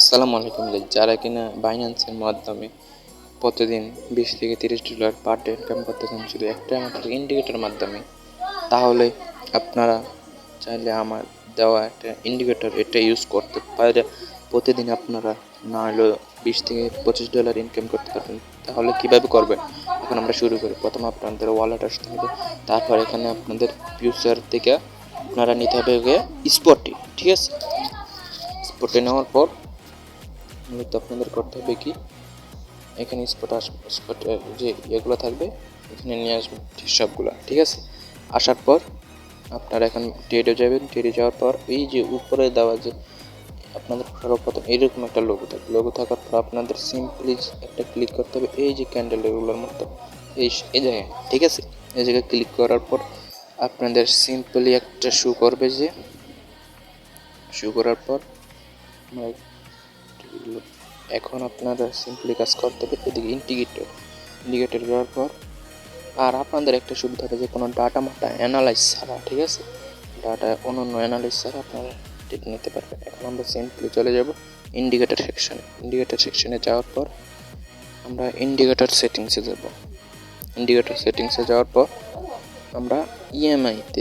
আসসালামু আলাইকুম যারা কিনা বাইন্যান্সের মাধ্যমে প্রতিদিন 20 থেকে $30 পার ডে ইনকাম করতেছেন শুধু একটা মাত্র ইন্ডিকেটরের মাধ্যমে, তাহলে আপনারা চাইলে আমার দেওয়া একটা ইন্ডিকেটর এটা ইউজ করতে পারে। প্রতিদিন আপনারা না হলেও $20 থেকে $25 ইনকাম করতে পারবেন। তাহলে কিভাবে করবেন এখন আমরা শুরু করি। প্রথমে আপনাদের ওয়ালেট আসতে হবে, তারপর এখানে আপনাদের ফিউচার থেকে আপনারা নিতে হবে স্পটে। ঠিক আছে, স্পটে নেওয়ার পর মূলত আপনাদের করতে হবে কি, এখানে স্পটে যে ইয়েগুলো থাকবে এখানে নিয়ে আসবেন সবগুলো। ঠিক আছে, আসার পর আপনারা এখন ট্রেডে যাবেন। ট্রেডে যাওয়ার পর এই যে উপরে দেওয়া যে আপনাদের সর্বপ্রথম এইরকম একটা লোগো থাকবে। লোগো থাকার পর আপনাদের সিম্পলি একটা ক্লিক করতে হবে এই যে ক্যান্ডেল এগুলোর মতো এই জায়গায়। ঠিক আছে, এই জায়গায় ক্লিক করার পর আপনাদের সিম্পলি একটা শো করবে, যে শো করার পর এখন আপনারা সিম্পলি কাজ করতে হবে এদিকে ইন্ডিকেটর দেওয়ার পর। আর আপনাদের একটা সুবিধা হবে যে কোনো ডাটা অ্যানালাইজ ছাড়া, ঠিক আছে, অন্য অ্যানালাইজ ছাড়া আপনারা ঠিক নিতে পারবেন। এখন আমরা সিম্পলি চলে যাব ইন্ডিকেটর সেকশনে যাওয়ার পর আমরা ইন্ডিকেটর সেটিংসে যাওয়ার পর আমরা ইএমআইতে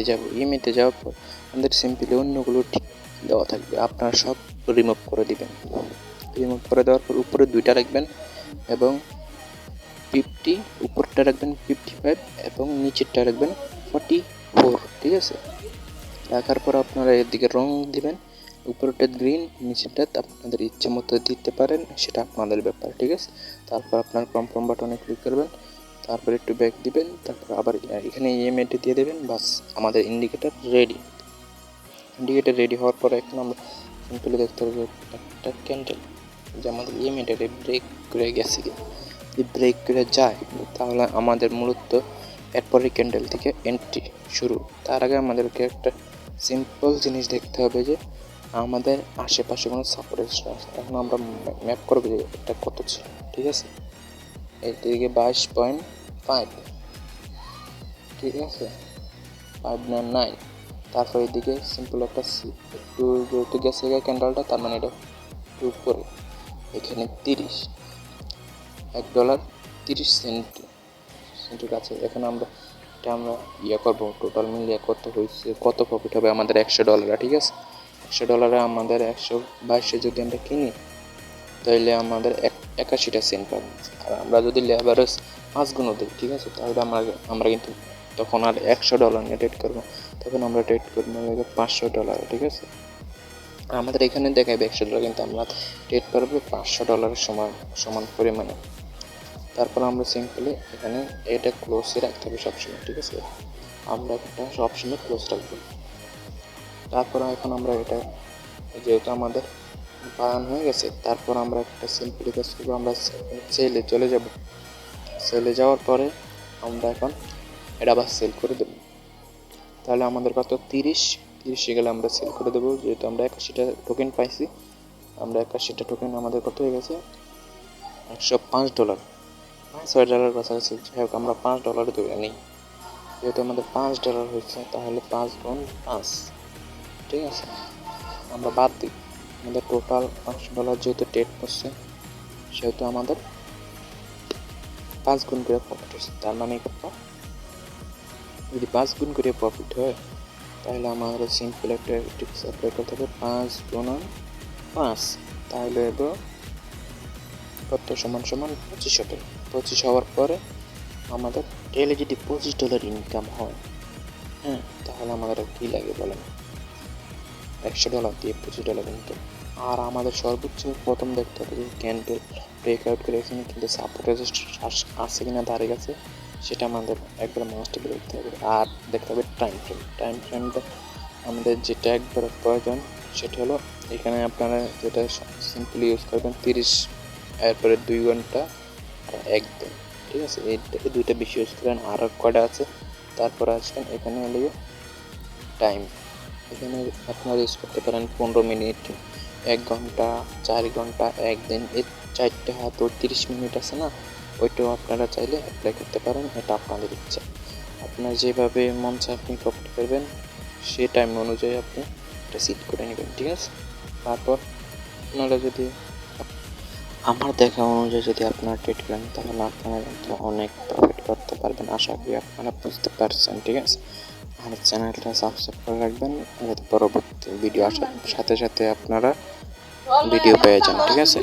যাওয়ার পর আমাদের সিম্পলি অন্যগুলো ঠিক দেওয়া থাকবে, আপনারা সব রিমুভ করে দিবেন। রিমুভ করে দেওয়ার পর উপরে 2টা রাখবেন এবং 50, উপরটা রাখবেন 55 এবং নিচেরটা রাখবেন 44। ঠিক আছে, রাখার পর আপনারা এদিকে রং দিবেন, উপরটা গ্রিন, নিচেরটা আপনাদের ইচ্ছে মতো দিতে পারেন, সেটা আপনাদের ব্যাপার। ঠিক আছে, তারপর আপনার কনফার্ম বাটনে ক্লিক করবেন, তারপর একটু ব্যাক দিবেন, তারপর আবার এখানে ইএমআইটি দিয়ে দেবেন। বাস, আমাদের ইন্ডিকেটর রেডি হওয়ার পরে এখন আমরা সিম্পলি দেখতে হবে একটা ক্যান্ডেল যে আমাদের ইএমআইটারে ব্রেক করে গেছে। যদি ব্রেক করে যায় তাহলে আমাদের মূলত এরপরে ক্যান্ডেল থেকে এন্ট্রি শুরু। তার আগে আমাদেরকে একটা সিম্পল জিনিস দেখতে হবে যে আমাদের আশেপাশে কোনো সাপোর্ট আছে। এখন আমরা ম্যাপ করবো যে এটা কত ছিল। ঠিক আছে, এইদিকে 22.5, ঠিক আছে, 599। তারপর এদিকে সিম্পল একটা একটু যেহেতু গেছে ক্যান্ডেলটা, তার মানে এটা একটু উপরে, এখানে $1.30 কাছে। এখন আমরা করবো টোটাল মিলিয়ে কত প্রফিট হবে আমাদের $100। ঠিক আছে, $100 আমাদের 122 যদি আমরা কিনি তাহলে আমাদের 81 সেন্ট পাবো। আর আমরা যদি লেবারেজ 5 গুণ দিই, ঠিক আছে, তাহলে আমরা কিন্তু তখন আর $100 নিয়ে ট্রেড করবো, তখন আমরা ট্রেড করবো $500। ঠিক আছে, আমাদের এখানে দেখাবে $100, কিন্তু আমরা ট্রেড করবো $500 সমান পরিমাণে। তারপর আমরা সিম্পলি এখানে এটা ক্লোজে রাখতে হবে সবসময়। ঠিক আছে, আমরা এটা সবসময় ক্লোজ রাখবো। তারপর এখন আমরা এটা যেহেতু আমাদের বায়ান হয়ে গেছে, তারপর আমরা একটা সিম্পলি কাজ করবো, আমরা সেলে চলে যাব। সেলে যাওয়ার পরে আমরা এখন এটা আবার সেল করে দেবো। তাহলে আমাদের কত 30 গেলে আমরা সেল করে দেবো, যেহেতু আমরা 81টা টোকেন পাইছি। আমরা 81টা টোকেন আমাদের কত হয়ে গেছে $105, $6 কাছাকাছি। যাই হোক, আমরা $5 ধরে নিই, যেহেতু আমাদের $5 হয়েছে, তাহলে 5 গুণ 5। ঠিক আছে, আমরা বাদ দিই, আমাদের টোটাল $500 যেহেতু ট্রেড করছে, সেহেতু আমাদের 5 গুণ করে প্রফিট হয়েছে। তার মানে কত, যদি 5 গুণ করে প্রফিট হয় তাহলে আমাদের সিম্পল একটা ট্রিক্স অ্যাপ্লাই করতে হবে, 5 গুণন 5, তাহলে এবার কত সমান 25 হবে। 25 হওয়ার পরে আমাদের ডেইলি যদি $25 ইনকাম হয়, হ্যাঁ, তাহলে আমাদের কী লাগে বলেন, $100 দিয়ে $25 ইনকাম। আর আমাদের সর্বোচ্চ প্রথম দেখতে হবে যে ক্যান্ডেল ব্রেকআউট করে এখানে কিন্তু সাপোর্ট রেজিস্ট্যান্স আসছে কিনা ধারে কাছে, সেটা আমাদের একবার মাস্ট দেখতে হবে। আর দেখতে হবে টাইম ফ্রেমটা আমাদের যেটা একবার প্রয়োজন, সেটা হলো এখানে আপনারা যেটা সিম্পলি ইউজ করবেন 30, এরপরে 2 ঘন্টা আর 1 দিন। ঠিক আছে, এই দুইটা বেশি ইউজ করেন। আর কয়টা আছে, তারপর আসবেন এখানে হলে টাইম, এখানে আপনারা ইউজ করতে পারেন 15 মিনিট, 1 ঘন্টা, 4 ঘন্টা, 1 দিন। এই 4টে হাত 30 মিনিট আছে না, ওইটাও আপনারা চাইলে অ্যাপ্লাই করতে পারেন। এটা আপনাদের ইচ্ছা, আপনার যেভাবে মন চায় আপনি প্রফিট করবেন, সেই টাইম অনুযায়ী আপনি এটা সিট করে নেবেন। ঠিক আছে, তারপর আপনারা যদি আমার দেখা অনুযায়ী যদি আপনারা ট্রেড করেন তাহলে আপনারা কিন্তু অনেক প্রফিট করতে পারবেন। আশা করি আপনারা বুঝতে পারছেন, ঠিক আছে। আর চ্যানেলটা সাবস্ক্রাইব করে রাখবেন যাতে পরবর্তী ভিডিও আসার সাথে সাথে আপনারা ভিডিও পেয়ে যান, ঠিক আছে।